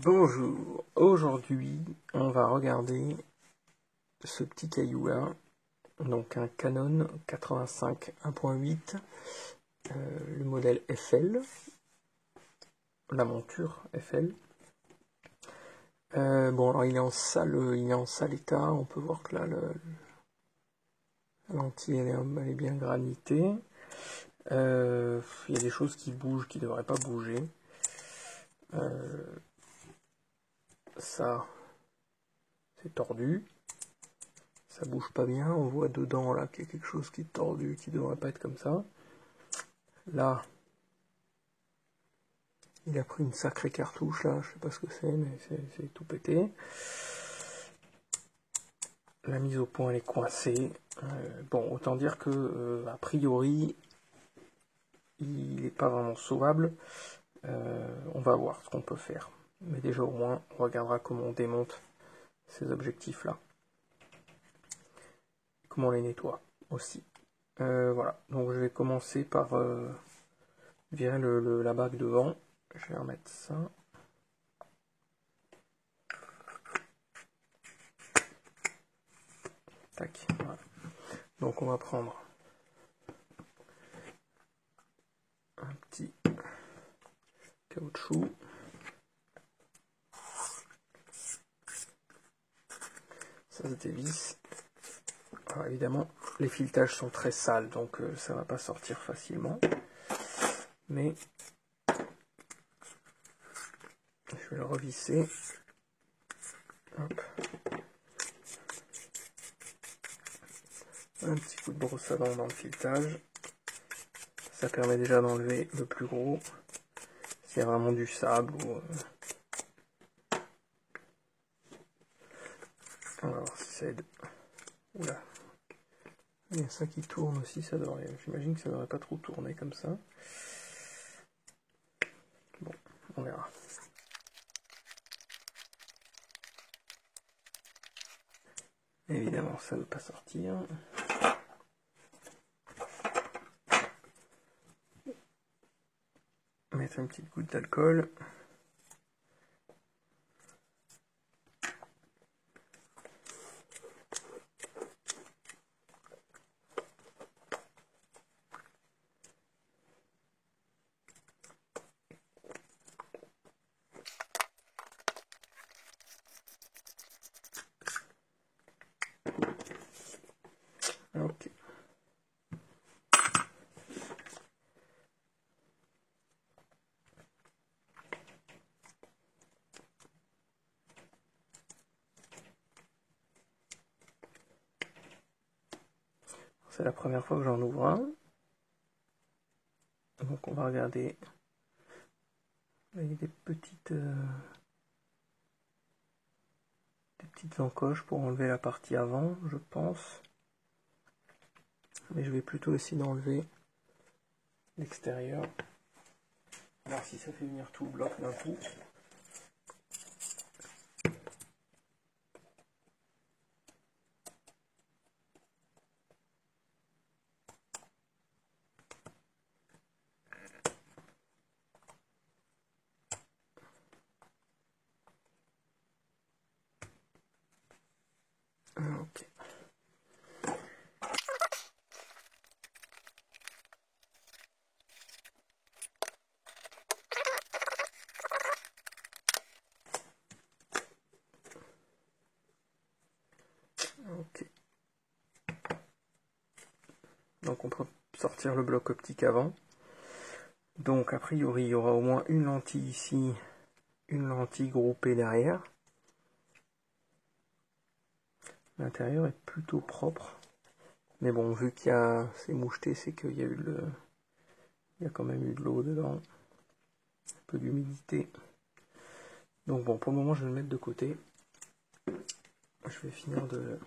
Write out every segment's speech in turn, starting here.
Bonjour, aujourd'hui on va regarder ce petit caillou là, donc un Canon 85 1.8, le modèle FL, la monture FL. Bon alors il est en sale état, on peut voir que là la lentille elle est bien granitée. Il y a des choses qui bougent qui ne devraient pas bouger. Ça c'est tordu, ça bouge pas bien, on voit dedans là qu'il y a quelque chose qui est tordu, qui devrait pas être comme ça. Là, il a pris une sacrée cartouche là, je sais pas ce que c'est, mais c'est tout pété. La mise au point elle est coincée. Bon, autant dire que a priori, il n'est pas vraiment sauvable. On va voir ce qu'on peut faire. Mais déjà au moins, on regardera comment on démonte ces objectifs là. Comment on les nettoie aussi. Voilà, donc je vais commencer par virer la bague devant. Je vais remettre ça. Tac, voilà. Donc on va prendre un petit caoutchouc. Ça se dévisse. Alors évidemment, les filetages sont très sales, donc ça va pas sortir facilement. Mais je vais le revisser. Hop. Un petit coup de brosse à dents dans le filetage. Ça permet déjà d'enlever le plus gros. S'il y a vraiment du sable ou... On va voir si ça aide. Oula. Il y a ça qui tourne aussi, ça devrait. J'imagine que ça devrait pas trop tourner comme ça. Bon, on verra. Évidemment, ça ne veut pas sortir. Mettre une petite goutte d'alcool. Ok. C'est la première fois que j'en ouvre un. Donc on va regarder. Là, il y a des petites encoches pour enlever la partie avant, je pense. Mais je vais plutôt essayer d'enlever l'extérieur. Voir si ça fait venir tout le bloc d'un coup. Ok. Ok. Donc on peut sortir le bloc optique avant. Donc a priori il y aura au moins une lentille ici, une lentille groupée derrière. L'intérieur est plutôt propre. Mais bon, vu qu'il y a c'est moucheté, c'est qu'il y a eu il y a quand même eu de l'eau dedans. Un peu d'humidité. Donc bon, pour le moment je vais le mettre de côté. Je vais finir de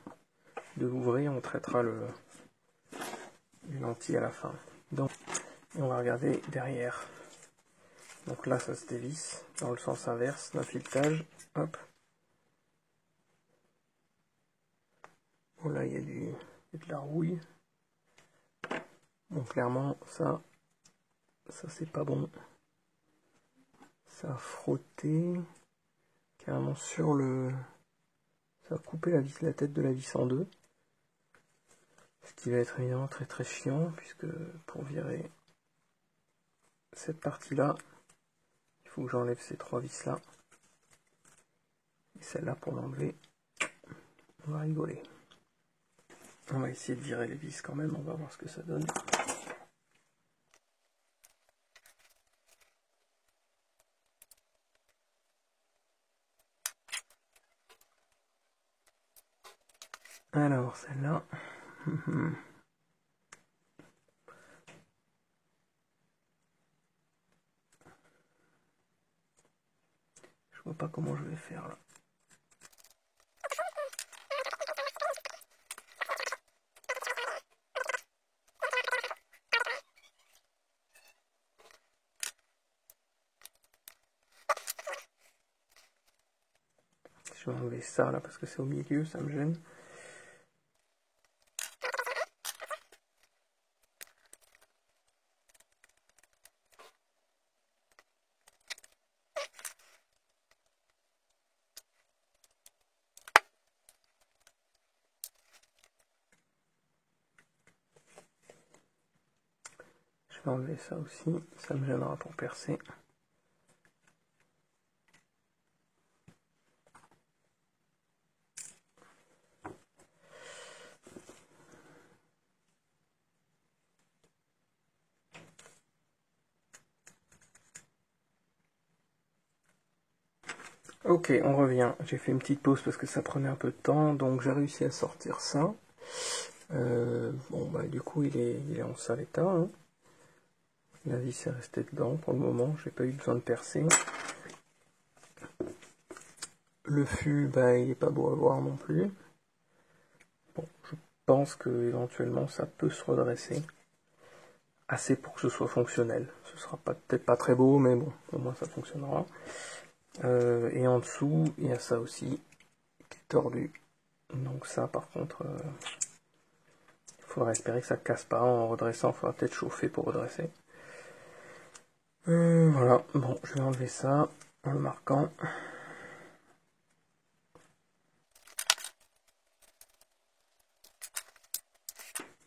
l'ouvrir, on traitera les lentilles à la fin. Donc on va regarder derrière. Donc là ça se dévisse dans le sens inverse d'un filetage. Hop. Bon là il y a de la rouille. Bon clairement ça c'est pas bon. Ça a frotté. carrément sur le... Ça va couper la tête de la vis en deux. Ce qui va être évidemment très très chiant, puisque pour virer cette partie-là, il faut que j'enlève ces 3 vis-là. Et celle-là, pour l'enlever, on va rigoler. On va essayer de virer les vis quand même, on va voir ce que ça donne. Alors, celle-là... Je vois pas comment je vais faire là. Je vais enlever ça là parce que c'est au milieu, ça me gêne. Je vais enlever ça aussi, ça me gênera pour percer. Ok, on revient. J'ai fait une petite pause parce que ça prenait un peu de temps, donc j'ai réussi à sortir ça. Bon, bah du coup, il est en sale état. Hein. La vis est restée dedans pour le moment, j'ai pas eu besoin de percer. Le fût, bah, il est pas beau à voir non plus. Bon, je pense que éventuellement ça peut se redresser. Assez pour que ce soit fonctionnel. Ce sera peut-être pas très beau, mais bon, au moins ça fonctionnera. Et en dessous, il y a ça aussi, qui est tordu. Donc ça, par contre, il faudra espérer que ça ne casse pas en redressant. Il faudra peut-être chauffer pour redresser. Voilà, bon, je vais enlever ça en le marquant.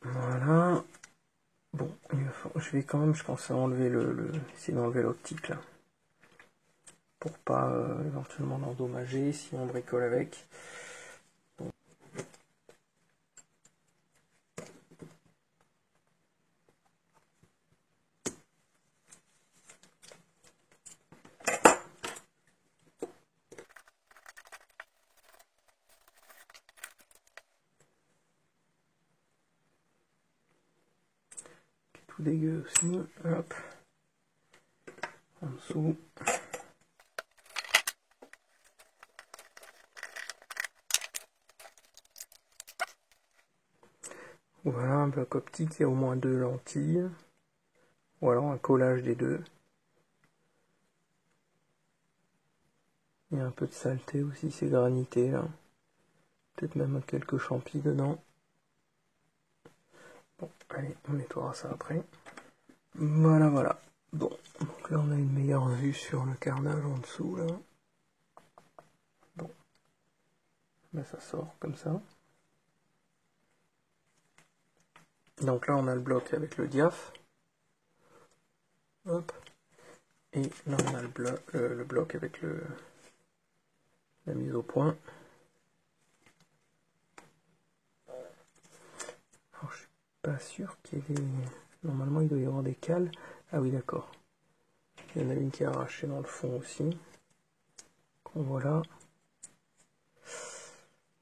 Voilà. Bon, je vais quand même, je pense, enlever essayer d'enlever l'optique là. Pour pas éventuellement l'endommager si on bricole avec. Bon. Tout dégueu aussi. Hop. En dessous. Voilà, un bloc optique, il y a au moins 2 lentilles. Ou alors un collage des deux. Il y a un peu de saleté aussi, c'est granité là. Peut-être même quelques champis dedans. Bon, allez, on nettoiera ça après. Voilà, voilà. Bon, donc là on a une meilleure vue sur le carnage en dessous là. Bon, ben ça sort comme ça. Donc là on a le bloc avec le diaph. Hop. Et là on a le bloc avec la mise au point. Alors je suis pas sûr qu'il y ait des... Normalement il doit y avoir des cales. Ah oui d'accord. Il y en a une qui est arrachée dans le fond aussi. Qu'on voit là.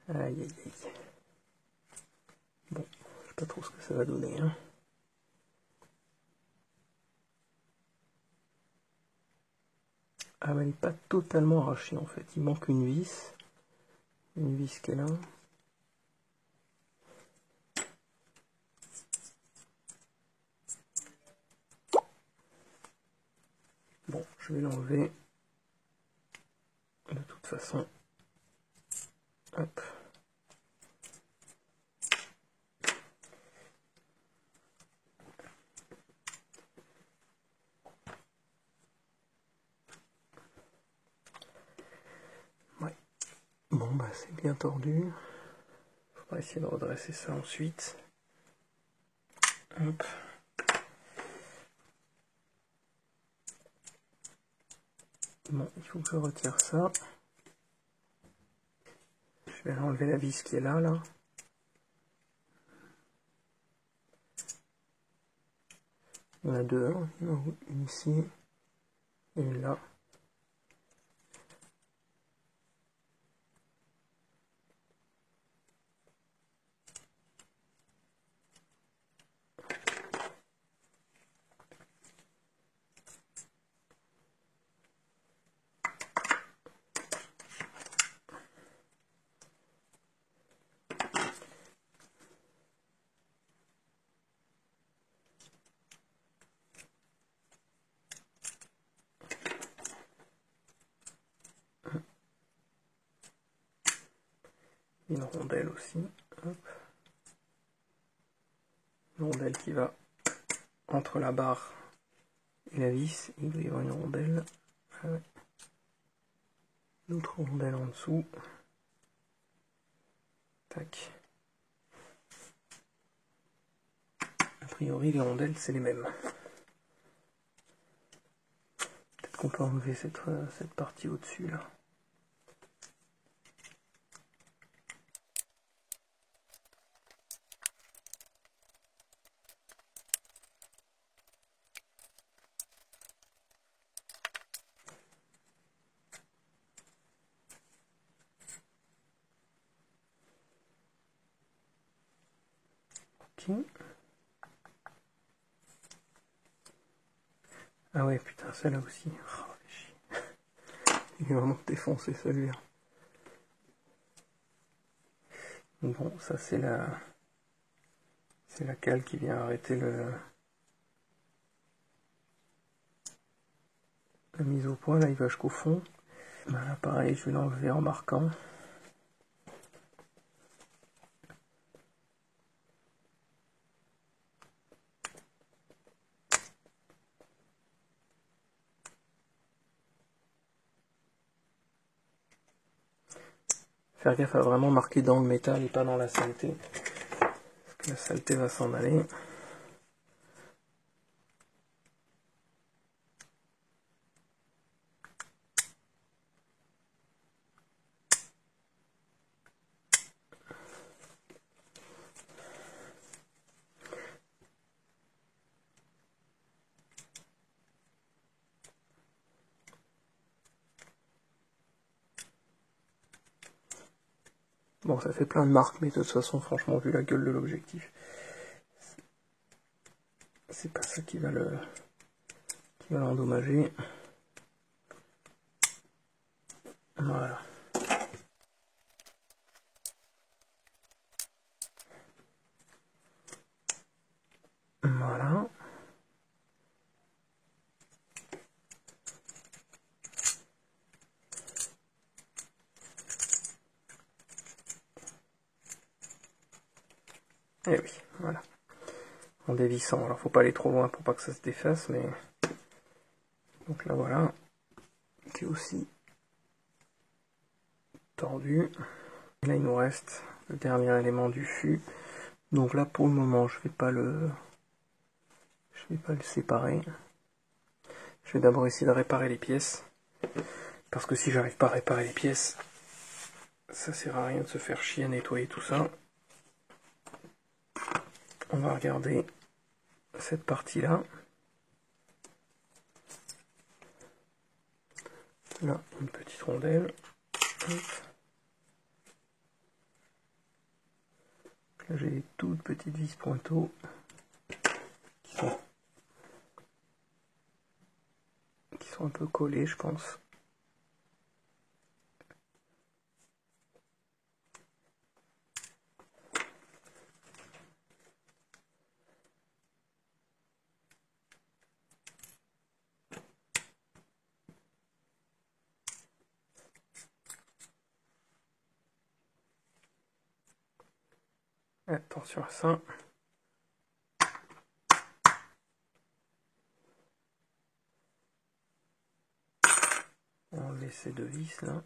Aïe aïe aïe. Bon, je sais pas trop ce que ça va donner. Hein. Ah mais elle n'est pas totalement arrachée en fait. Il manque une vis. Une vis qui est là. Bon, je vais l'enlever. De toute façon. Hop. Voilà, c'est bien tordu. Il faudra essayer de redresser ça ensuite. Hop. Bon, il faut que je retire ça. Je vais enlever la vis qui est là. Il y en a deux, hein. Une ici et une là. Une rondelle aussi. Hop. Une rondelle qui va entre la barre et la vis. Il doit y avoir une rondelle. Ah ouais. Une autre rondelle en dessous. Tac. A priori, les rondelles, c'est les mêmes. Peut-être qu'on peut enlever cette partie au-dessus, là. Ok. Ah ouais, putain, celle-là aussi. Oh, il est vraiment défoncé, celui-là. Bon, ça c'est la cale qui vient arrêter la mise au point. Là, il va jusqu'au fond. Là, pareil, je vais l'enlever en marquant. Faire gaffe à vraiment marquer dans le métal et pas dans la saleté. Parce que la saleté va s'en aller. Bon, ça fait plein de marques, mais de toute façon, franchement, vu la gueule de l'objectif, c'est pas ça qui va l'endommager. Voilà. Voilà. Et oui, voilà. En dévissant. Alors, faut pas aller trop loin pour pas que ça se défasse, mais... Donc là, voilà. Qui est aussi tordu. Et là, il nous reste le dernier élément du fût. Donc là, pour le moment, je vais pas le séparer. Je vais d'abord essayer de réparer les pièces. Parce que si j'arrive pas à réparer les pièces, ça sert à rien de se faire chier à nettoyer tout ça. On va regarder cette partie-là. Là, une petite rondelle. Hop. Là, j'ai des toutes petites vis pointeaux qui sont un peu collées, je pense. Attention à ça. On va enlever ces deux vis là.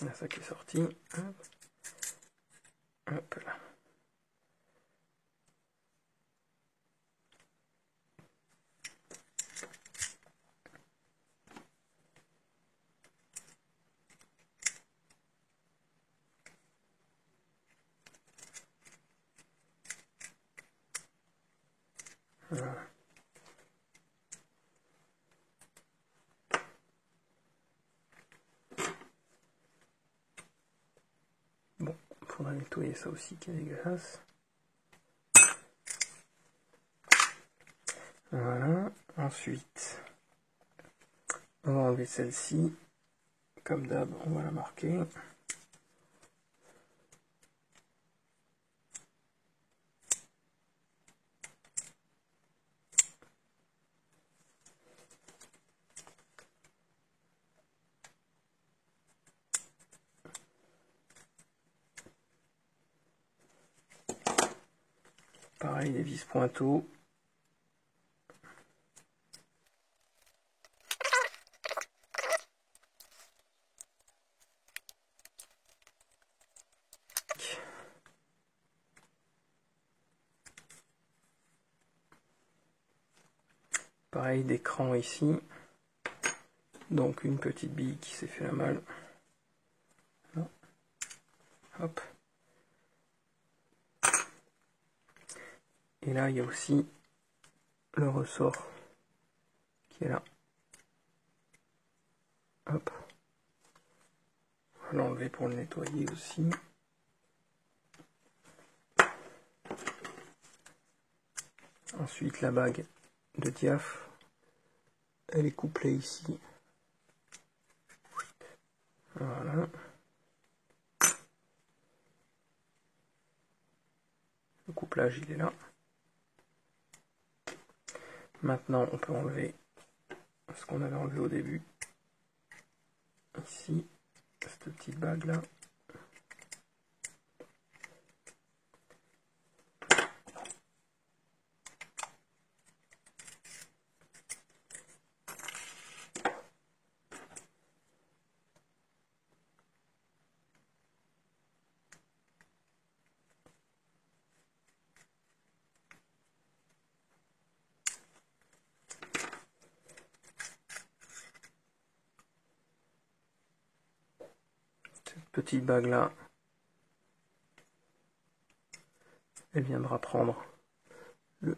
Là, ça qui est sorti. Hop. Hop là. Voilà. Bon, il faudra nettoyer ça aussi qui est dégueulasse. Voilà. Ensuite, on va enlever celle-ci. Comme d'hab, on va la marquer. Pareil, des vis pointeaux. Pareil, des crans ici. Donc une petite bille qui s'est fait la malle. Là. Hop. Et là, il y a aussi le ressort qui est là. Hop. On va l'enlever pour le nettoyer aussi. Ensuite, la bague de diaph, elle est couplée ici. Voilà. Le couplage, il est là. Maintenant, on peut enlever ce qu'on avait enlevé au début. Ici, cette petite bague là. Cette petite bague là, elle viendra prendre le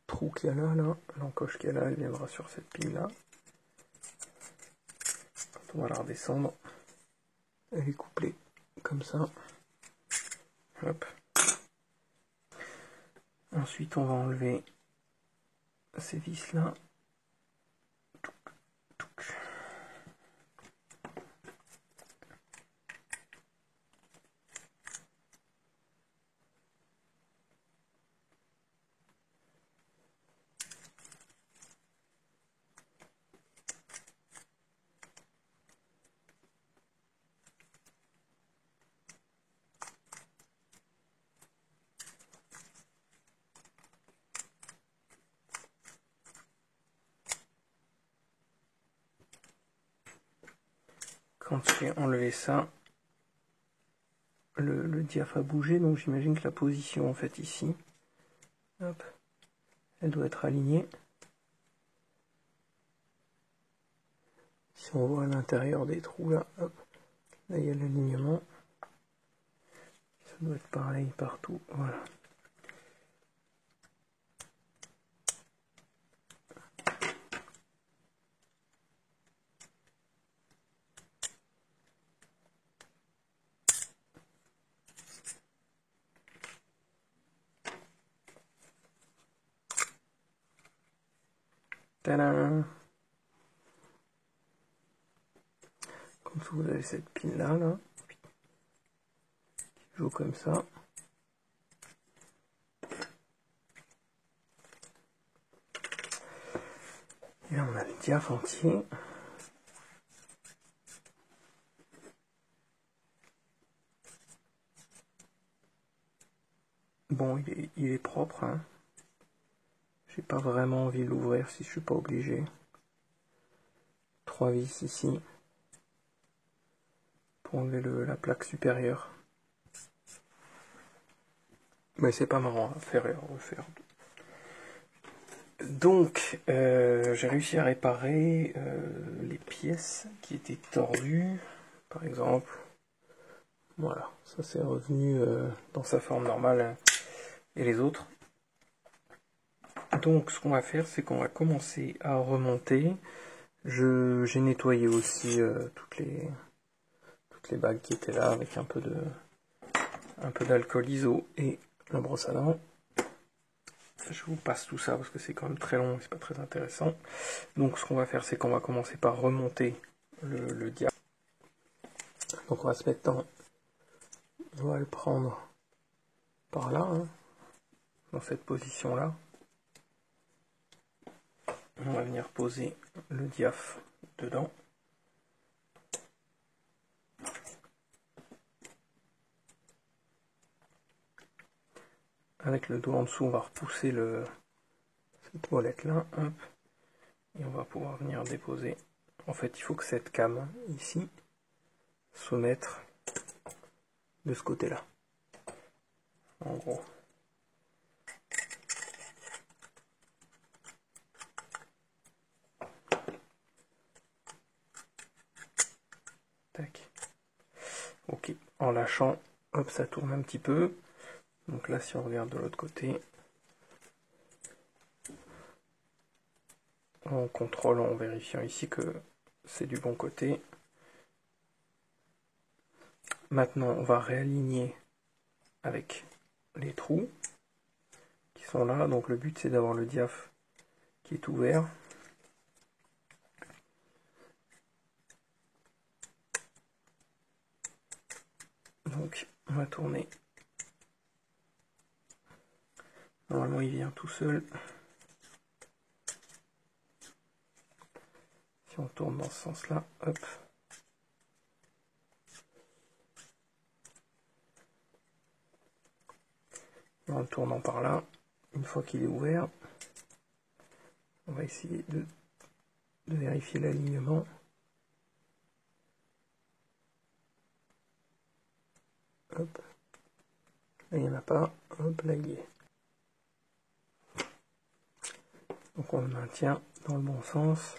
trou qu'il y a là, l'encoche qu'il y a là, elle viendra sur cette pile là. Quand on va la redescendre, elle est couplée comme ça. Hop. Ensuite, on va enlever ces vis là. Quand j'ai enlevé ça, le diaph a bougé, donc j'imagine que la position en fait ici, hop, elle doit être alignée. Si on voit à l'intérieur des trous là, hop, là il y a l'alignement. Ça doit être pareil partout, voilà. Tadam! Comme ça, vous avez cette pile là, qui joue comme ça. Et là, on a le diaph entier. Bon, il est propre, hein. J'ai pas vraiment envie de l'ouvrir si je suis pas obligé. 3 vis ici pour enlever la plaque supérieure. Mais c'est pas marrant à faire et à refaire. Donc, j'ai réussi à réparer les pièces qui étaient tordues, par exemple. Voilà, ça c'est revenu dans sa forme normale, hein, et les autres. Donc, ce qu'on va faire, c'est qu'on va commencer à remonter. J'ai nettoyé aussi toutes les bagues qui étaient là avec un peu d'alcool iso et la brosse à dents. Je vous passe tout ça parce que c'est quand même très long et c'est pas très intéressant. Donc ce qu'on va faire, c'est qu'on va commencer par remonter le diaphragme. Donc on va se mettre on va le prendre par là, hein, dans cette position là. On va venir poser le diaph dedans. Avec le doigt en dessous, on va repousser cette molette là, hop, et on va pouvoir venir déposer. En fait, il faut que cette came ici se mette de ce côté-là. En gros. Tac. Ok. En lâchant, hop, ça tourne un petit peu. Donc là, si on regarde de l'autre côté, en contrôlant, en vérifiant ici que c'est du bon côté. Maintenant, on va réaligner avec les trous qui sont là. Donc le but, c'est d'avoir le diaph qui est ouvert. Donc, on va tourner. Normalement, il vient tout seul. Si on tourne dans ce sens-là, hop. Et en le tournant par là, une fois qu'il est ouvert, on va essayer de vérifier l'alignement. Hop. Là, il n'y en a pas. Hop, là, il y est. Donc, on le maintient dans le bon sens.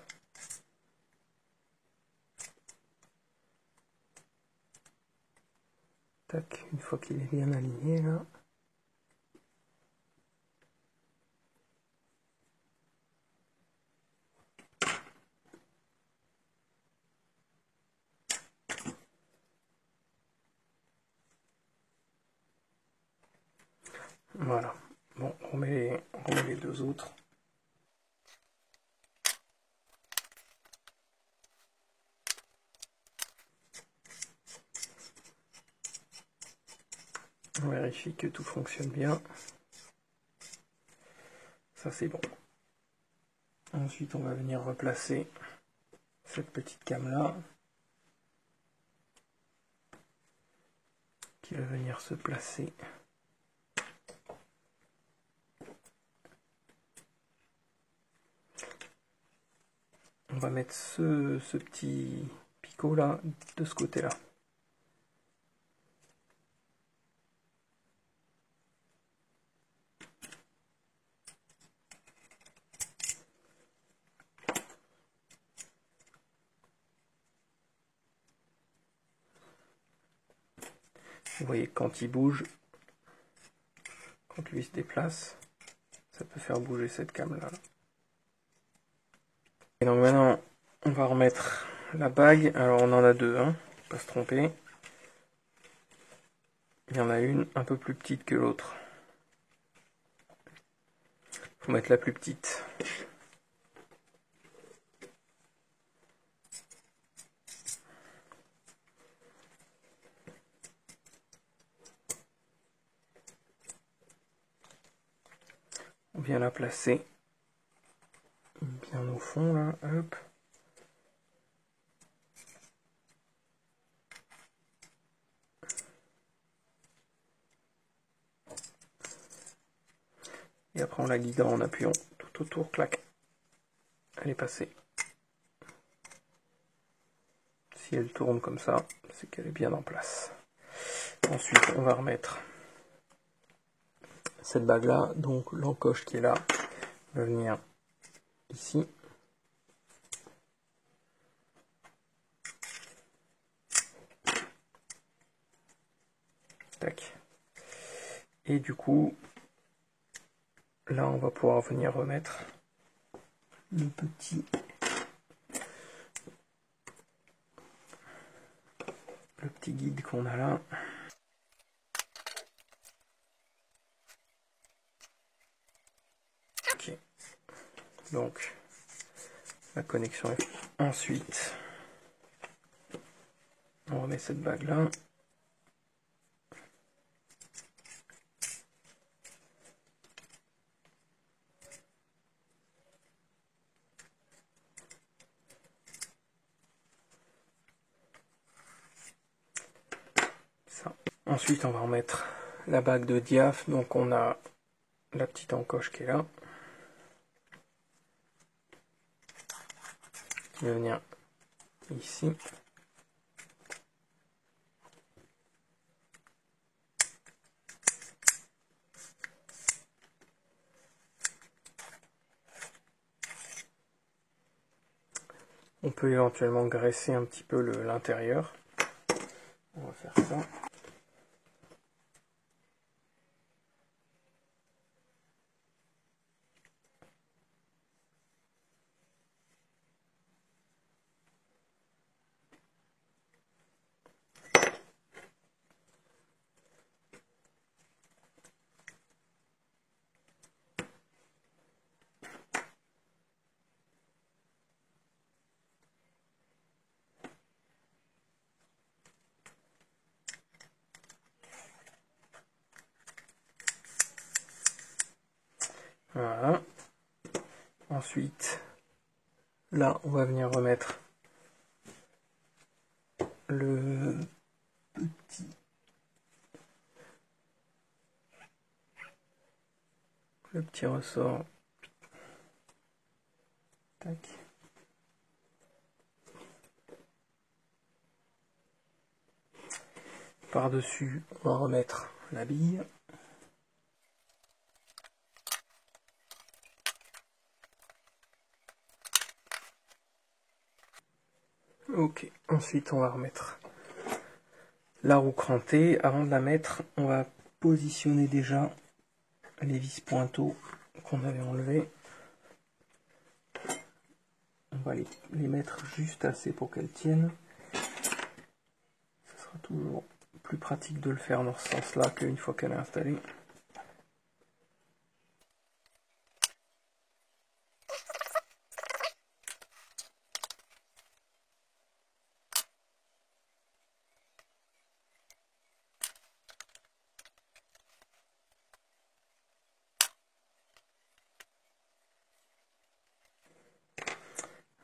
Tac, une fois qu'il est bien aligné, là. Voilà. Bon, on remet les deux autres. On vérifie que tout fonctionne bien. Ça, c'est bon. Ensuite, on va venir replacer cette petite came là, qui va venir se placer. On va mettre ce petit picot là de ce côté là. Vous voyez que quand il bouge, quand lui se déplace, ça peut faire bouger cette came là. Et donc maintenant, on va remettre la bague. Alors on en a deux, hein, faut pas se tromper. Il y en a une un peu plus petite que l'autre. Faut mettre la plus petite. On vient la placer bien au fond là, hop. Et après on la guide en appuyant tout autour, clac. Elle est passée. Si elle tourne comme ça, c'est qu'elle est bien en place. Ensuite, on va remettre cette bague là, donc l'encoche qui est là va venir ici. Tac. Et du coup, là on va pouvoir venir remettre le petit guide qu'on a là. Ok. Donc la connexion est... Ensuite, on remet cette bague là. Ça. Ensuite, on va remettre la bague de diaph. Donc on a la petite encoche qui est là. Qui va venir ici. On peut éventuellement graisser un petit peu l'intérieur. On va faire ça. Voilà. Ensuite, là, on va venir remettre le petit ressort. Tac. Par-dessus, on va remettre la bille. Ok, ensuite on va remettre la roue crantée. Avant de la mettre, on va positionner déjà les vis pointeaux qu'on avait enlevés. On va les mettre juste assez pour qu'elles tiennent. Ce sera toujours plus pratique de le faire dans ce sens-là qu'une fois qu'elle est installée.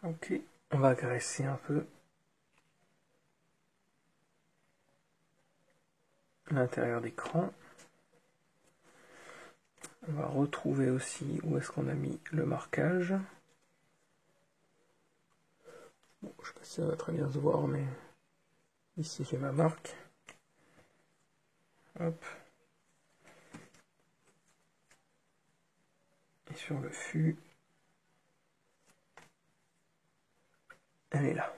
Ok, on va graisser un peu l'intérieur d'écran. On va retrouver aussi où est-ce qu'on a mis le marquage. Bon, je ne sais pas si ça va très bien se voir, mais ici j'ai ma marque. Hop. Et sur le fût, elle est là.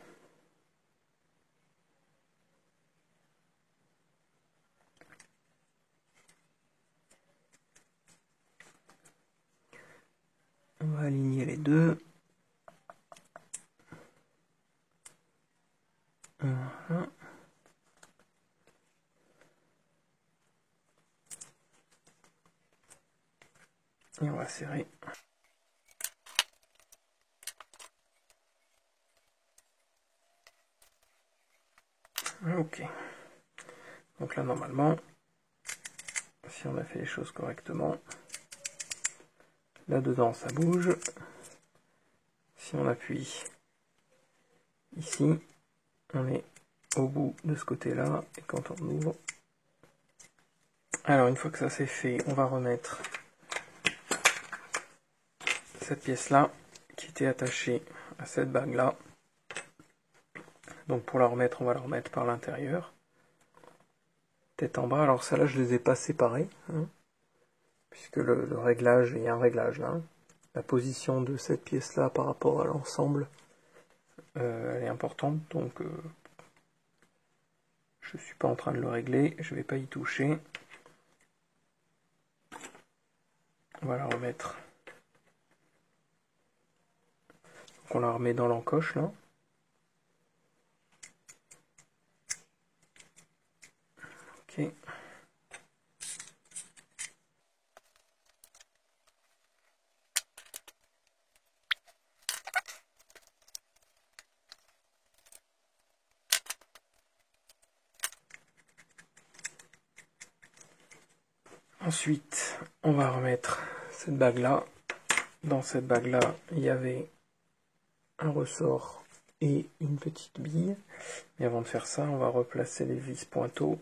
On va aligner les deux. Voilà. Et on va serrer. Ok. Donc là, normalement, si on a fait les choses correctement, là-dedans, ça bouge. Si on appuie ici, on est au bout de ce côté-là. Et quand on ouvre... Alors, une fois que ça c'est fait, on va remettre cette pièce-là qui était attachée à cette bague-là. Donc pour la remettre, on va la remettre par l'intérieur. Tête en bas, alors ça là je les ai pas séparés, hein, puisque le réglage, il y a un réglage là. La position de cette pièce là par rapport à l'ensemble, elle est importante, donc je suis pas en train de le régler, je vais pas y toucher. On va la remettre. Donc on la remet dans l'encoche là. Ok. Ensuite, on va remettre cette bague là. Dans cette bague là, il y avait un ressort et une petite bille. Et avant de faire ça, on va replacer les vis pointeaux.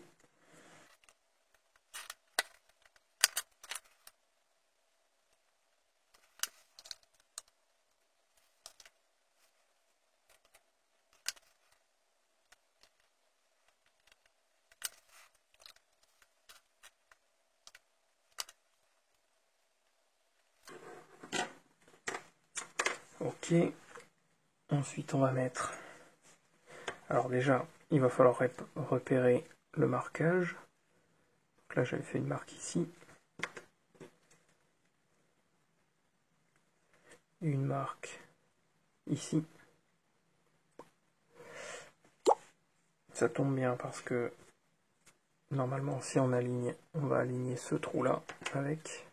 Ok. Ensuite, on va mettre... Alors déjà, il va falloir repérer le marquage. Donc là, j'avais fait une marque ici. Une marque ici. Ça tombe bien parce que normalement, si on aligne, on va aligner ce trou-là avec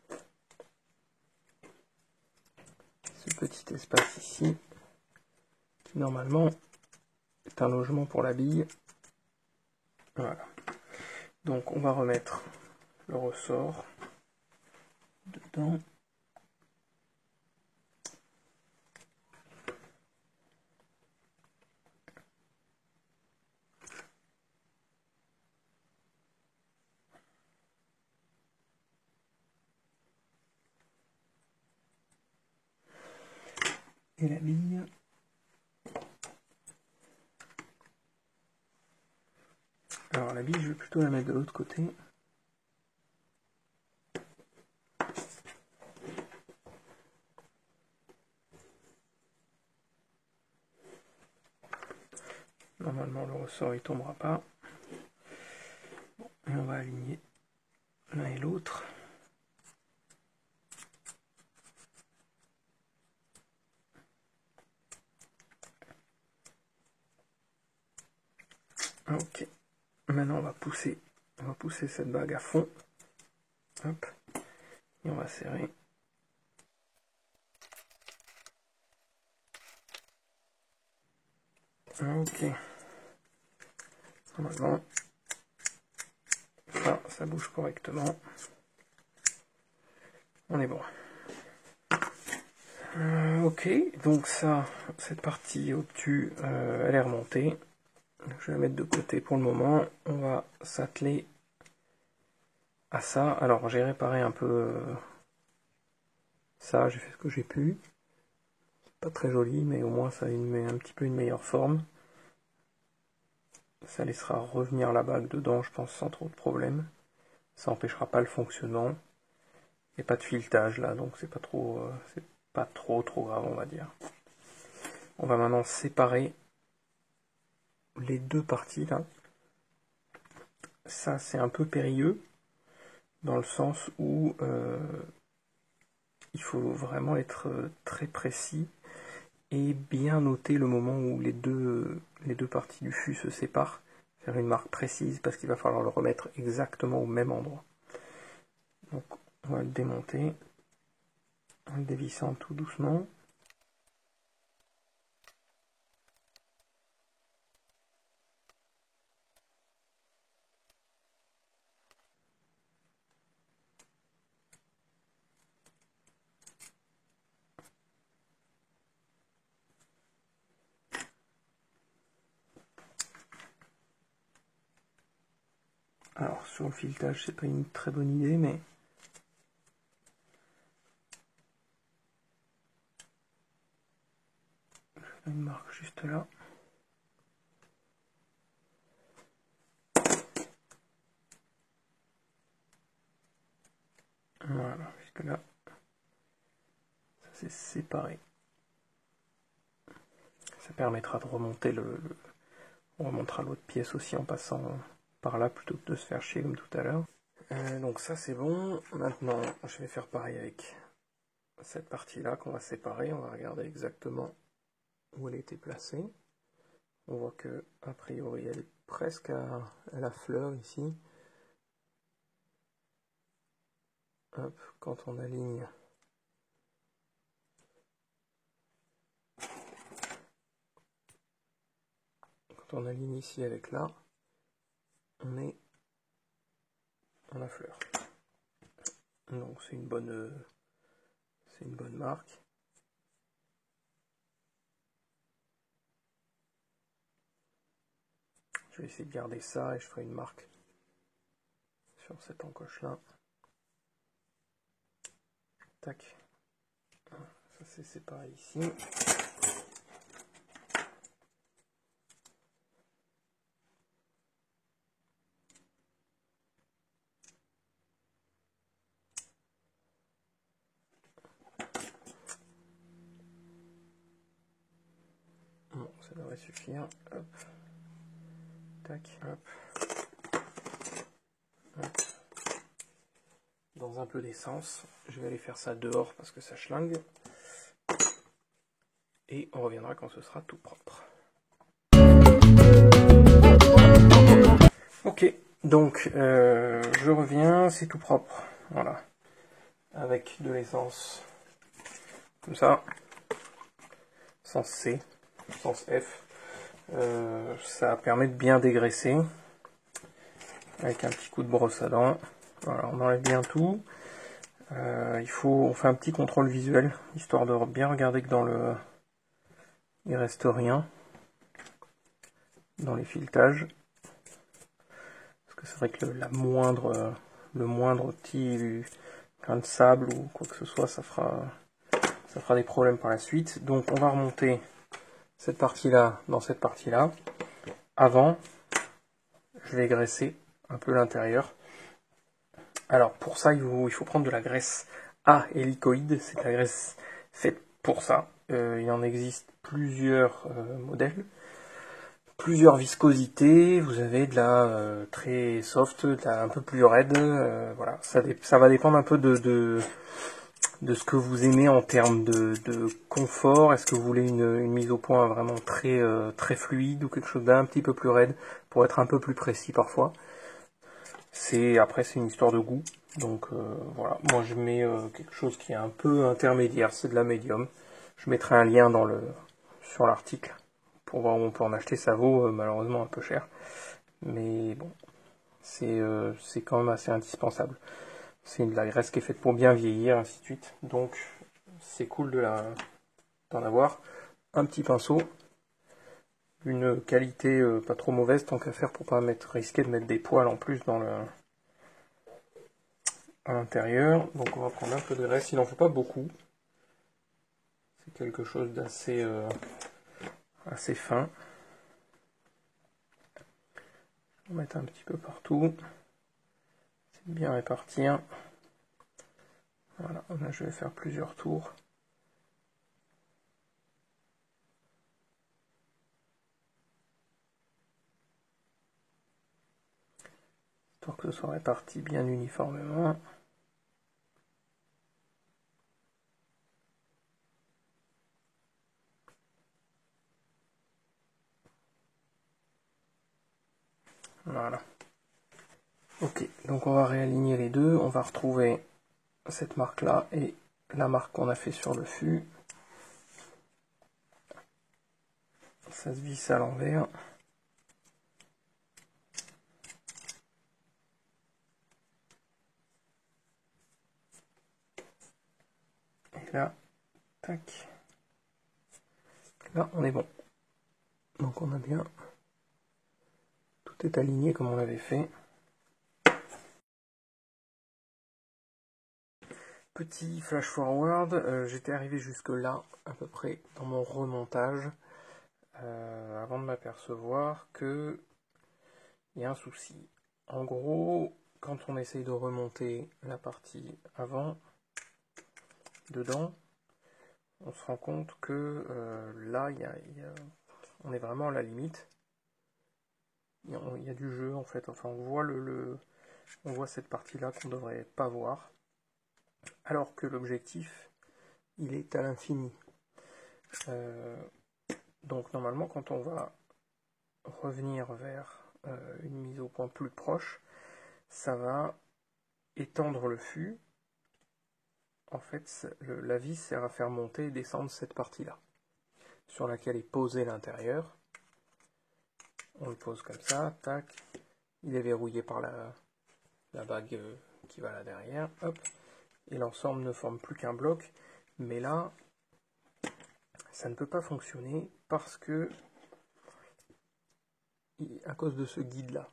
ce petit espace ici, qui normalement est un logement pour la bille. Voilà. Donc on va remettre le ressort dedans. Et la bille. Alors la bille, je vais plutôt la mettre de l'autre côté. Normalement le ressort il tombera pas. Et on va aligner l'un et l'autre. Ok. Maintenant on va pousser cette bague à fond. Hop. Et on va serrer. Ok. Normalement, ça bouge correctement. On est bon. Ok, donc ça, cette partie au-dessus, elle est remontée. Je vais la mettre de côté pour le moment. On va s'atteler à ça. Alors j'ai réparé un peu ça, j'ai fait ce que j'ai pu. C'est pas très joli, mais au moins ça met un petit peu une meilleure forme. Ça laissera revenir la bague dedans, je pense, sans trop de problème. Ça empêchera pas le fonctionnement. Il n'y a pas de filetage là, donc c'est pas trop grave, on va dire. On va maintenant séparer les deux parties là. Ça c'est un peu périlleux, dans le sens où il faut vraiment être très précis et bien noter le moment où les deux parties du fût se séparent. Faire une marque précise parce qu'il va falloir le remettre exactement au même endroit. Donc on va le démonter en le dévissant tout doucement. Alors sur le filetage, c'est pas une très bonne idée, mais je fais une marque juste là. là, ça c'est séparé. Ça permettra de remonter on remontera l'autre pièce aussi en passant par là plutôt que de se faire chier comme tout à l'heure. Donc ça c'est bon. Maintenant je vais faire pareil avec cette partie-là qu'on va séparer. On va regarder exactement où elle était placée. On voit que a priori elle est presque à la fleur ici. Hop, quand on aligne ici avec là, on est à la fleur. Donc c'est une bonne marque. Je vais essayer de garder ça et je ferai une marque sur cette encoche là. Tac. Ça c'est séparé ici. Bon, ça devrait suffire. Hop. Tac. Hop. Hop. Dans un peu d'essence. Je vais aller faire ça dehors parce que ça schlingue. Et on reviendra quand ce sera tout propre. Ok, donc je reviens, c'est tout propre. Voilà. Avec de l'essence. Comme ça. Sens C. Sens F. Ça permet de bien dégraisser. Avec un petit coup de brosse à dents. Voilà, on enlève bien tout. On fait un petit contrôle visuel, histoire de bien regarder que il reste rien dans les filetages. Parce que c'est vrai que le moindre petit grain de sable ou quoi que ce soit, ça fera des problèmes par la suite. Donc on va remonter cette partie-là dans cette partie-là. Avant, je vais graisser un peu l'intérieur. Alors pour ça, il faut prendre de la graisse ahélicoïde, c'est de la graisse faite pour ça. Il en existe plusieurs modèles, plusieurs viscosités. Vous avez de la très soft, de la un peu plus raide. Voilà, ça va dépendre un peu de ce que vous aimez en termes de confort. Est-ce que vous voulez une mise au point vraiment très fluide ou quelque chose d'un petit peu plus raide pour être un peu plus précis parfois. Après c'est une histoire de goût. Donc voilà, moi je mets quelque chose qui est un peu intermédiaire, c'est de la médium. Je mettrai un lien sur l'article pour voir où on peut en acheter. Ça vaut malheureusement un peu cher, mais bon, c'est quand même assez indispensable. C'est de la graisse qui est faite pour bien vieillir, ainsi de suite. Donc c'est cool d'en avoir. Un petit pinceau, une qualité pas trop mauvaise, tant qu'à faire pour pas risquer de mettre des poils en plus à l'intérieur. Donc on va prendre un peu de graisse, il n'en faut pas beaucoup. C'est quelque chose d'assez assez fin. On va mettre un petit peu partout. C'est bien répartir. Voilà, là je vais faire plusieurs tours. Histoire que ce soit réparti bien uniformément. Voilà. Ok, donc on va réaligner les deux. On va retrouver cette marque là et la marque qu'on a fait sur le fût. Ça se visse à l'envers. Et là, tac. Là, on est bon. Donc on a bien. Tout est aligné comme on l'avait fait. Petit flash forward, j'étais arrivé jusque là, à peu près, dans mon remontage, avant de m'apercevoir que il y a un souci. En gros, quand on essaye de remonter la partie avant, dedans, on se rend compte que là, on est vraiment à la limite. Il y a du jeu en fait, enfin on voit cette partie-là qu'on ne devrait pas voir, alors que l'objectif, il est à l'infini. Donc normalement, quand on va revenir vers une mise au point plus proche, ça va étendre le fût. En fait, la vis sert à faire monter et descendre cette partie-là, sur laquelle est posé l'intérieur. On le pose comme ça, tac. Il est verrouillé par la bague qui va là derrière, hop. Et l'ensemble ne forme plus qu'un bloc. Mais là, ça ne peut pas fonctionner parce que, à cause de ce guide-là.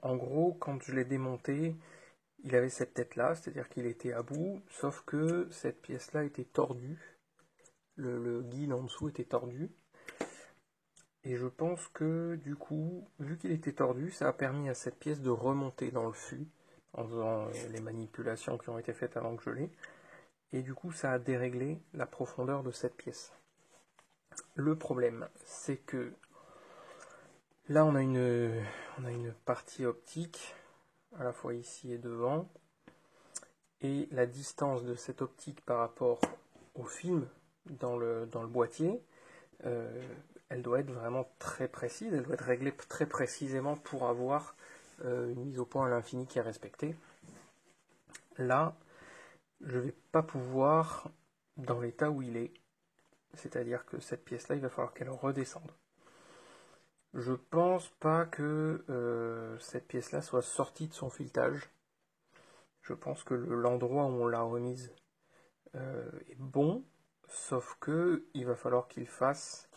En gros, quand je l'ai démonté, il avait cette tête-là, c'est-à-dire qu'il était à bout, sauf que cette pièce-là était tordue. Le guide en dessous était tordu. Et je pense que, du coup, vu qu'il était tordu, ça a permis à cette pièce de remonter dans le fût, en faisant les manipulations qui ont été faites avant que je l'ai. Et du coup, ça a déréglé la profondeur de cette pièce. Le problème, c'est que là, on a une partie optique, à la fois ici et devant, et la distance de cette optique par rapport au film dans le boîtier, elle doit être vraiment très précise, elle doit être réglée très précisément pour avoir une mise au point à l'infini qui est respectée. Là, je ne vais pas pouvoir, dans l'état où il est, c'est-à-dire que cette pièce-là, il va falloir qu'elle redescende. Je pense pas que cette pièce-là soit sortie de son filetage. Je pense que l'endroit où on l'a remise est bon, sauf que il va falloir qu'il fasse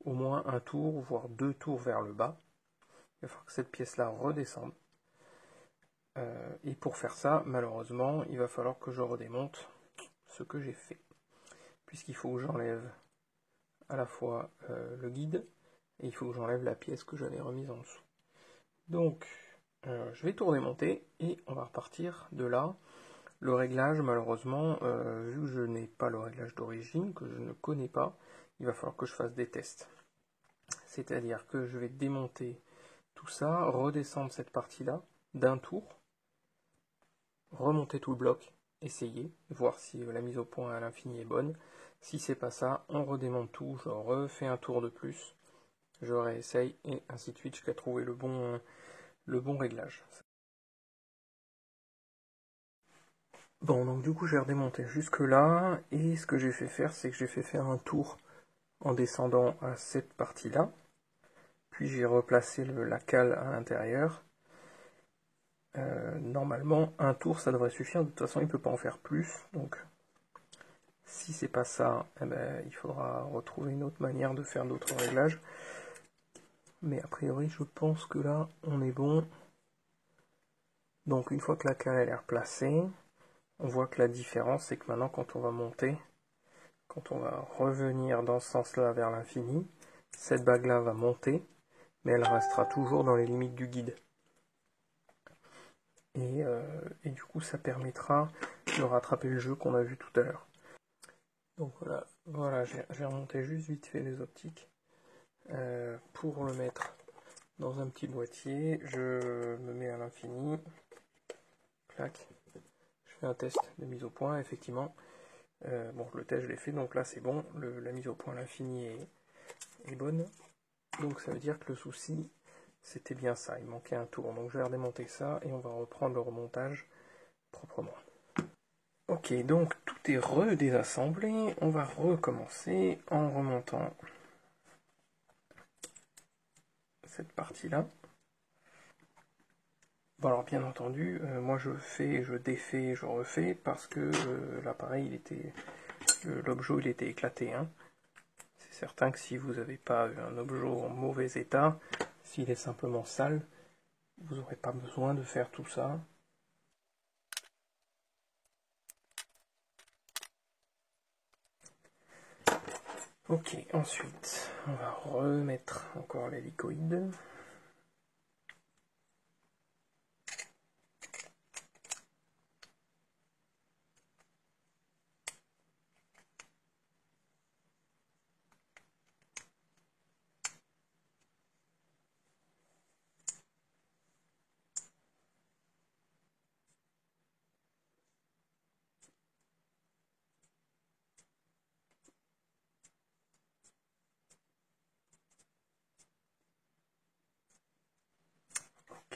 au moins un tour, voire 2 tours vers le bas. Il va falloir que cette pièce-là redescende. Et pour faire ça, malheureusement, il va falloir que je redémonte ce que j'ai fait. Puisqu'il faut que j'enlève à la fois le guide, et il faut que j'enlève la pièce que j'avais remise en dessous. Donc, je vais tout redémonter, et on va repartir de là. Le réglage, malheureusement, vu que je n'ai pas le réglage d'origine, que je ne connais pas, il va falloir que je fasse des tests. C'est-à-dire que je vais démonter tout ça, redescendre cette partie-là d'un tour, remonter tout le bloc, essayer, voir si la mise au point à l'infini est bonne. Si c'est pas ça, on redémonte tout, je refais un tour de plus, je réessaye, et ainsi de suite jusqu'à trouver le bon réglage. Bon, donc du coup j'ai redémonté jusque là, et ce que j'ai fait faire, c'est que j'ai fait faire un tour en descendant à cette partie-là, puis j'ai replacé la cale à l'intérieur. Normalement, un tour ça devrait suffire, de toute façon il ne peut pas en faire plus, donc si c'est pas ça, eh ben, il faudra retrouver une autre manière de faire d'autres réglages. Mais a priori, je pense que là, on est bon. Donc une fois que la cale est replacée, on voit que la différence, c'est que maintenant, quand on va monter, quand on va revenir dans ce sens-là vers l'infini, cette bague-là va monter, mais elle restera toujours dans les limites du guide. Et du coup, ça permettra de rattraper le jeu qu'on a vu tout à l'heure. Donc voilà, j'ai remonté juste vite fait les optiques. Pour le mettre dans un petit boîtier, je me mets à l'infini, clac, je fais un test de mise au point, effectivement, bon le test je l'ai fait, donc là c'est bon, la mise au point à l'infini est bonne, donc ça veut dire que le souci c'était bien ça, il manquait un tour, donc je vais redémonter ça et on va reprendre le remontage proprement. Ok, donc tout est redésassemblé, on va recommencer en remontant cette partie-là. Bon alors bien entendu, moi je fais, je défais, je refais parce que l'appareil l'objet il était éclaté. Hein. C'est certain que si vous n'avez pas un objet en mauvais état, s'il est simplement sale, vous n'aurez pas besoin de faire tout ça. Ok, ensuite, on va remettre encore l'hélicoïde.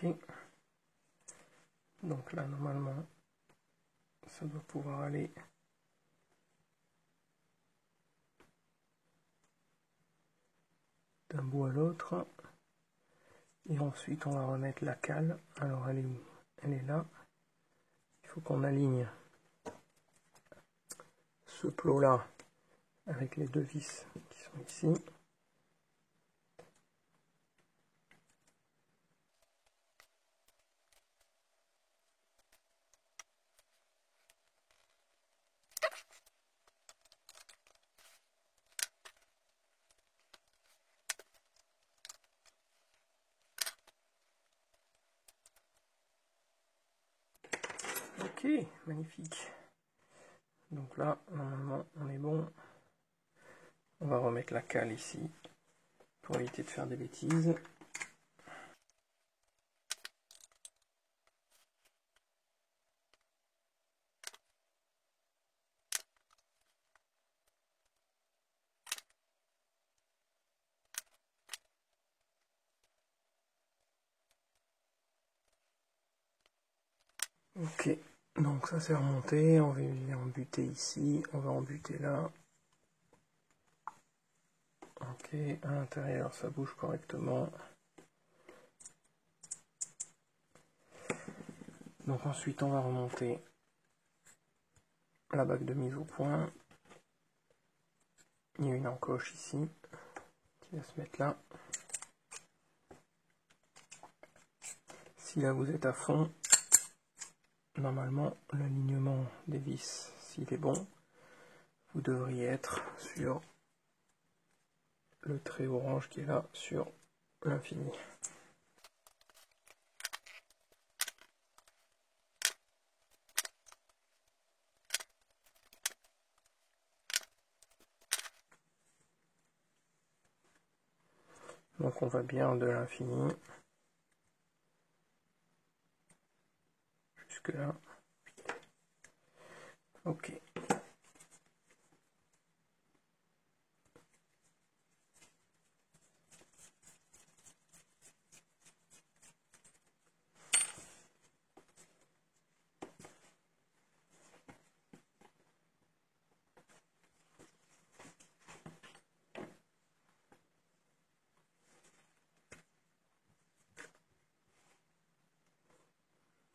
Ok. Donc là, normalement, ça doit pouvoir aller. D'un bout à l'autre. Et ensuite, on va remettre la cale. Alors, elle est où? Elle est là. Il faut qu'on aligne ce plot-là avec les deux vis qui sont ici. Ok, magnifique. Donc là, normalement, on est bon. On va remettre la cale ici pour éviter de faire des bêtises. Ok, donc ça c'est remonté. On va venir embuter ici. On va embuter là. Ok, à l'intérieur ça bouge correctement. Donc ensuite on va remonter la bague de mise au point. Il y a une encoche ici qui va se mettre là. Si là vous êtes à fond, normalement l'alignement des vis, s'il est bon, vous devriez être sur le trait orange qui est là sur l'infini. Donc on va bien de l'infini jusque là. Ok.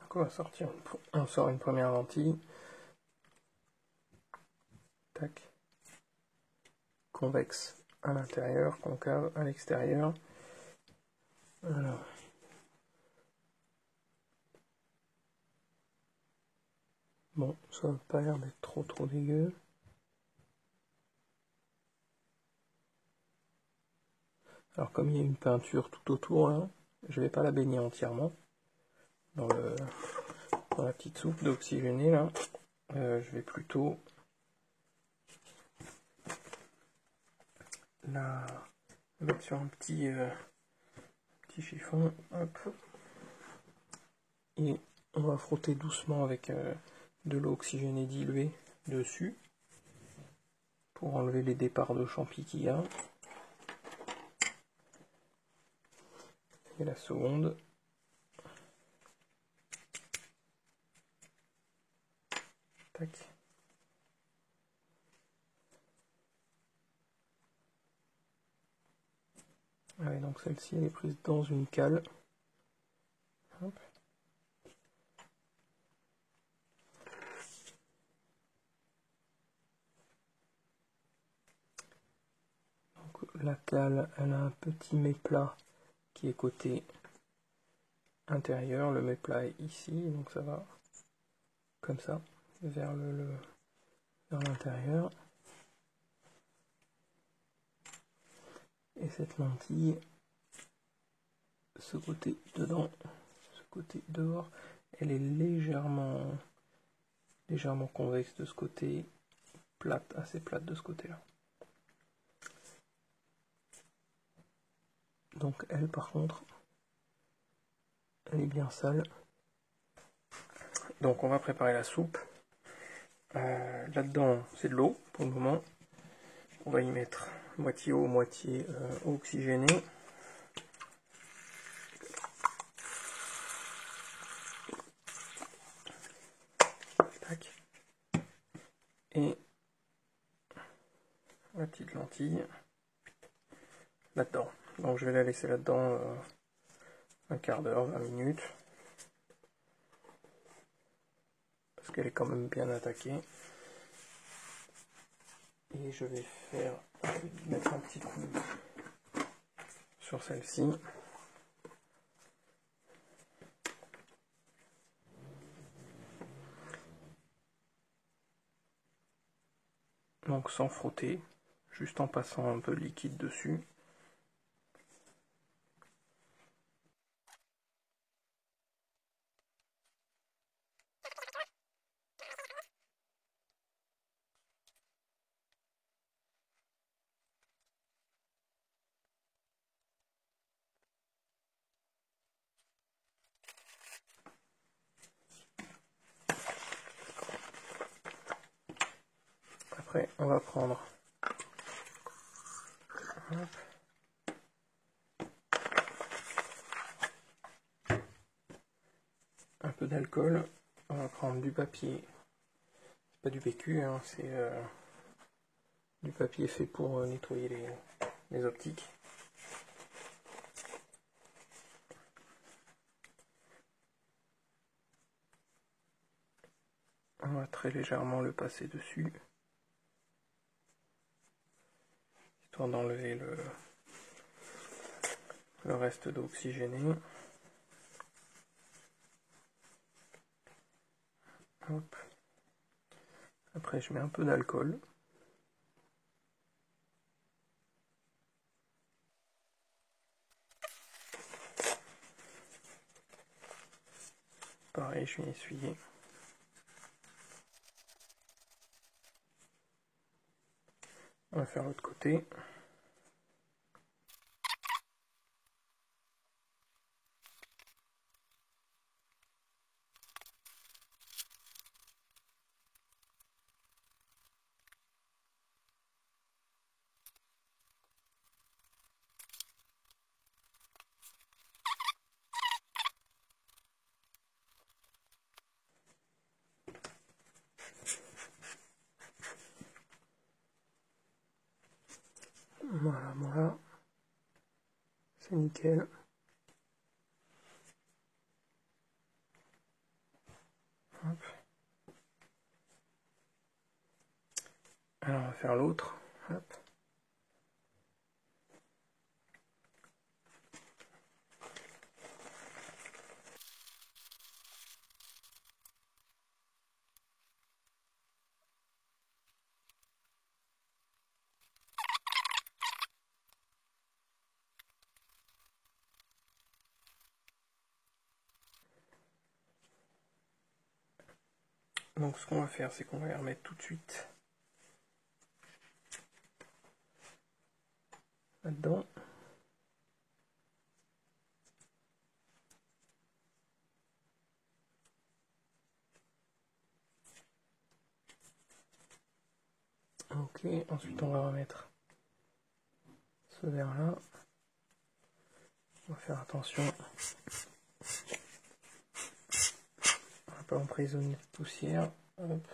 Donc on va sortir, on sort une première lentille. Tac. Convexe à l'intérieur, concave à l'extérieur. Voilà. Bon, ça n'a pas l'air d'être trop dégueu. Alors comme il y a une peinture tout autour, là, je vais pas la baigner entièrement dans la petite soupe d'oxygéné là. Je vais plutôt la mettre sur un petit chiffon. Hop. Et on va frotter doucement avec de l'eau oxygénée diluée dessus pour enlever les départs de champi qu'il y a. Et la seconde. Tac. Allez, donc celle-ci elle est prise dans une cale. Hop. Donc, la cale, elle a un petit méplat qui est côté intérieur. Le méplat est ici, donc ça va comme ça vers vers l'intérieur. Et cette lentille, ce côté dedans, ce côté dehors, elle est légèrement convexe de ce côté, plate, assez plate de ce côté-là. Donc elle, par contre, elle est bien sale. Donc on va préparer la soupe. Là-dedans, c'est de l'eau pour le moment. On va y mettre moitié eau, moitié eau oxygénée. petite lentille là-dedans. Donc je vais la laisser là-dedans un quart d'heure, 20 minutes. Parce qu'elle est quand même bien attaquée. Et je vais mettre un petit coup sur celle-ci. Donc sans frotter, juste en passant un peu de liquide dessus. Après, on va prendre un peu d'alcool, on va prendre du papier, c'est pas du PQ, hein, c'est du papier fait pour nettoyer les optiques. On va très légèrement le passer dessus, histoire d'enlever le reste d'eau oxygénée. Hop. Après je mets un peu d'alcool. Pareil, je viens essuyer. On va faire l'autre côté. Voilà, c'est nickel. Hop. Alors on va faire l'autre. Hop. Donc ce qu'on va faire, c'est qu'on va les remettre tout de suite là-dedans. Ok, ensuite on va remettre ce verre là. On va faire attention à ne pas emprisonner de poussière. Hop.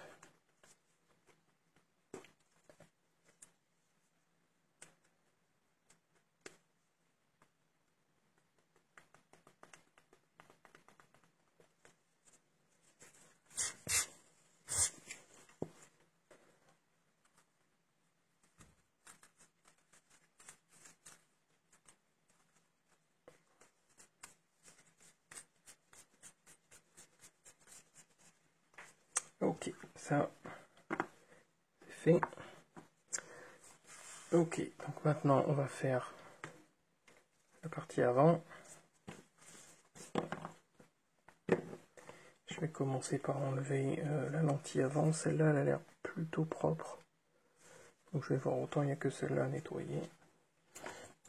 Ok, ça c'est fait. Ok, donc maintenant on va faire la partie avant. Je vais commencer par enlever la lentille avant. Celle-là, elle a l'air plutôt propre. Donc je vais voir, autant il n'y a que celle-là à nettoyer.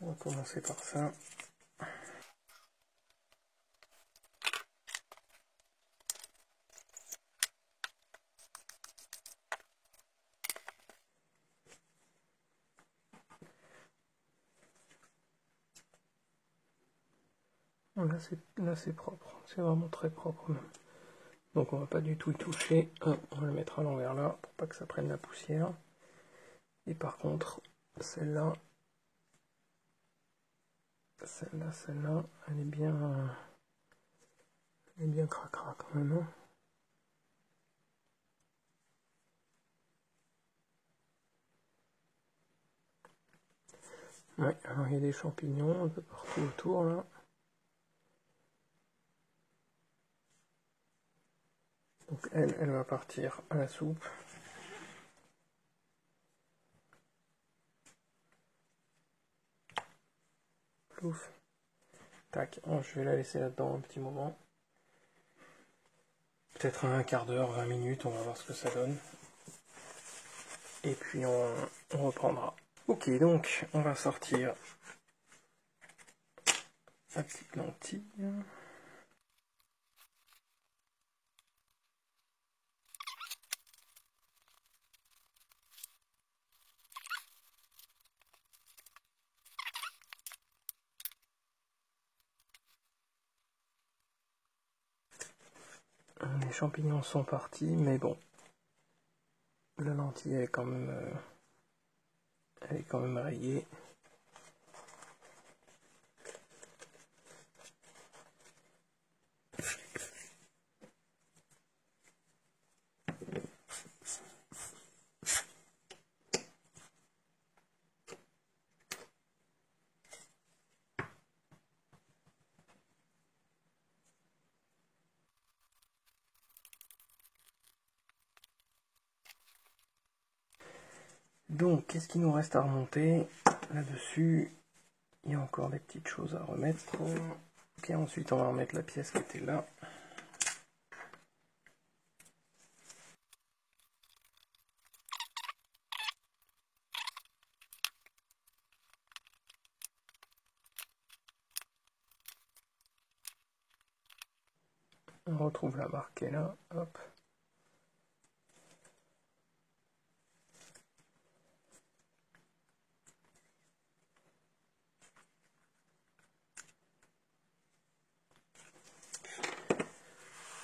On va commencer par ça. Là c'est propre, c'est vraiment très propre même. Donc on va pas du tout y toucher. On va le mettre à l'envers là pour pas que ça prenne la poussière. Et par contre, celle-là, celle-là, elle est bien cracra quand même. Hein. Ouais, alors il y a des champignons un peu partout autour là. Donc elle va partir à la soupe. Plouf. Tac, oh, je vais la laisser là-dedans un petit moment. Peut-être un quart d'heure, 20 minutes, on va voir ce que ça donne. Et puis on reprendra. Ok, donc on va sortir la petite lentille. Les champignons sont partis, mais bon, la lentille est quand même, elle est quand même rayée. Donc, qu'est-ce qu'il nous reste à remonter là-dessus? Il y a encore des petites choses à remettre. Ok, ensuite on va remettre la pièce qui était là. On retrouve la marque qui est là. Hop.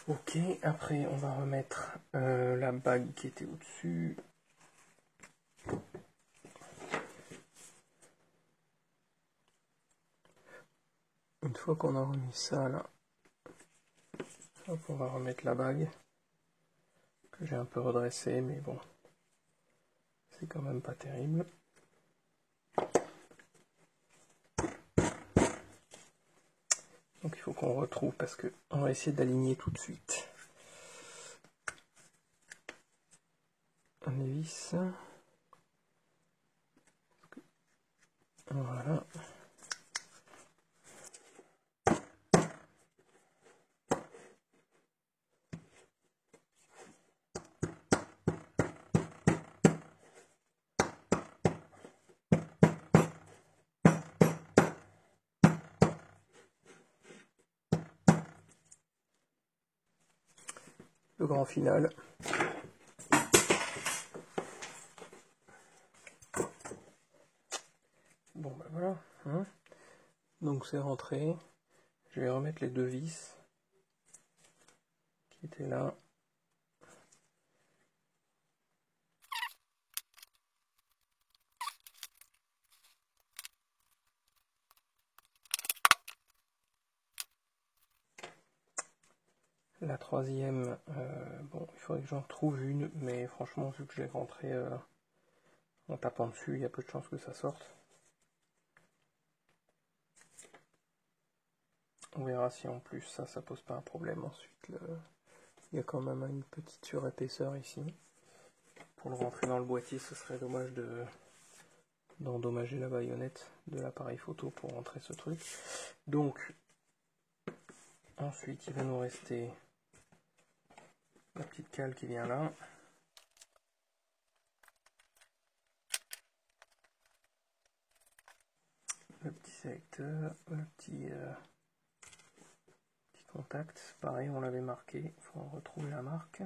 Ok, après on va remettre la bague qui était au-dessus. Une fois qu'on a remis ça là, hop, on va remettre la bague que j'ai un peu redressée, mais bon, c'est quand même pas terrible. Donc il faut qu'on retrouve parce que on va essayer d'aligner tout de suite. Les vis. Voilà. Le grand final. Bon ben voilà. Hein. Donc c'est rentré. Je vais remettre les deux vis qui étaient là. La troisième, bon, il faudrait que j'en trouve une, mais franchement, vu que je l'ai rentré en tapant dessus, il y a peu de chances que ça sorte. On verra si en plus ça pose pas un problème ensuite. Il y a quand même une petite surépaisseur ici. Pour le rentrer dans le boîtier, ce serait dommage d'endommager la baïonnette de l'appareil photo pour rentrer ce truc. Donc, ensuite, il va nous rester la petite cale qui vient là. Le petit sélecteur, le petit contact. Pareil, on l'avait marqué. Il faut retrouver la marque.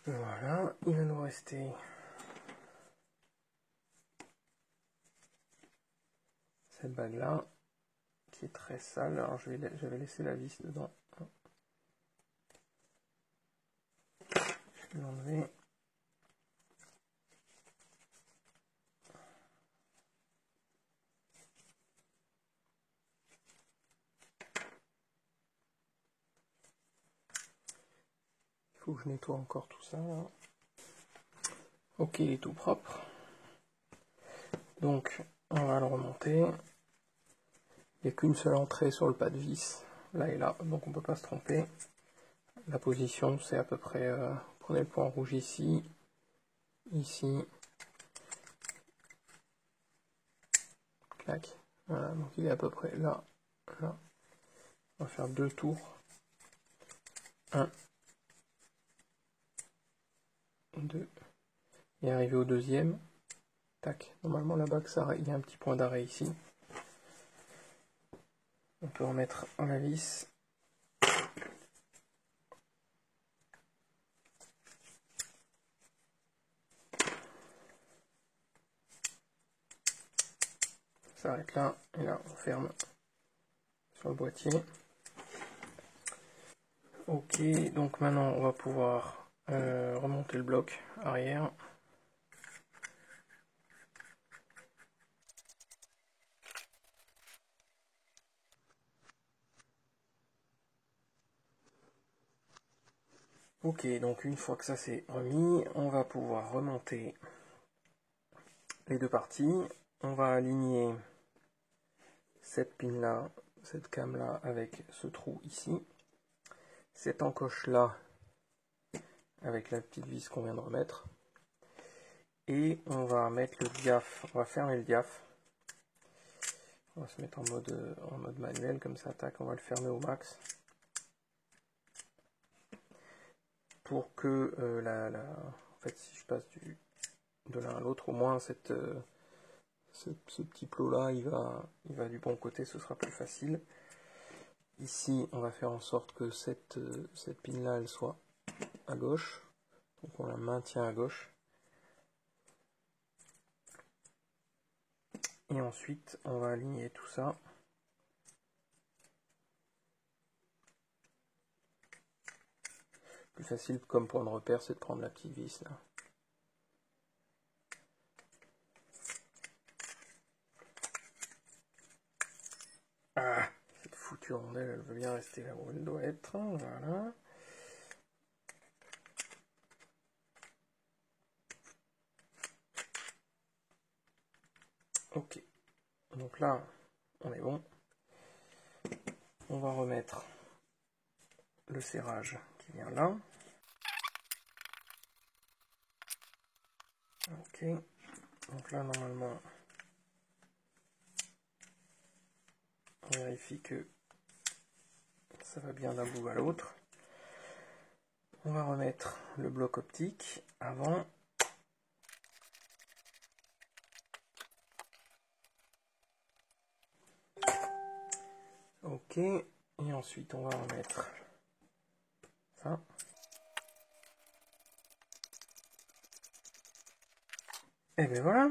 Voilà, il va nous rester cette bague là qui est très sale. Alors j'avais laissé la vis dedans. l'enlever. Il faut que je nettoie encore tout ça. Ok, il est tout propre. Donc, on va le remonter. Il n'y a qu'une seule entrée sur le pas de vis, là et là, donc on ne peut pas se tromper. La position, c'est à peu près, prenez le point rouge ici, ici, clac. Voilà, donc il est à peu près là, là. On va faire 2 tours. 1, 2, et arriver au deuxième. Tac, normalement là-bas, il y a un petit point d'arrêt ici. On peut remettre la vis. Ça s'arrête là, et là on ferme sur le boîtier. Ok, donc maintenant on va pouvoir remonter le bloc arrière. Ok, donc une fois que ça c'est remis, on va pouvoir remonter les deux parties. On va aligner cette pin là, cette came là avec ce trou ici, cette encoche là avec la petite vis qu'on vient de remettre, et on va mettre le diaph, on va fermer le diaph. On va se mettre en mode manuel comme ça, tac, on va le fermer au max pour que en fait si je passe de l'un à l'autre, au moins ce petit plot là il va du bon côté, ce sera plus facile. Ici on va faire en sorte que cette pin là elle soit à gauche, donc on la maintient à gauche, et ensuite on va aligner tout ça. Plus facile comme point de repère, c'est de prendre la petite vis là. Ah, cette foutue rondelle, elle veut bien rester là où elle doit être. Voilà. Ok. Donc là, on est bon. On va remettre le serrage qui vient là. Ok. Donc là, normalement, on vérifie que ça va bien d'un bout à l'autre. On va remettre le bloc optique avant. Ok. Et ensuite, on va remettre ça. Et bien voilà.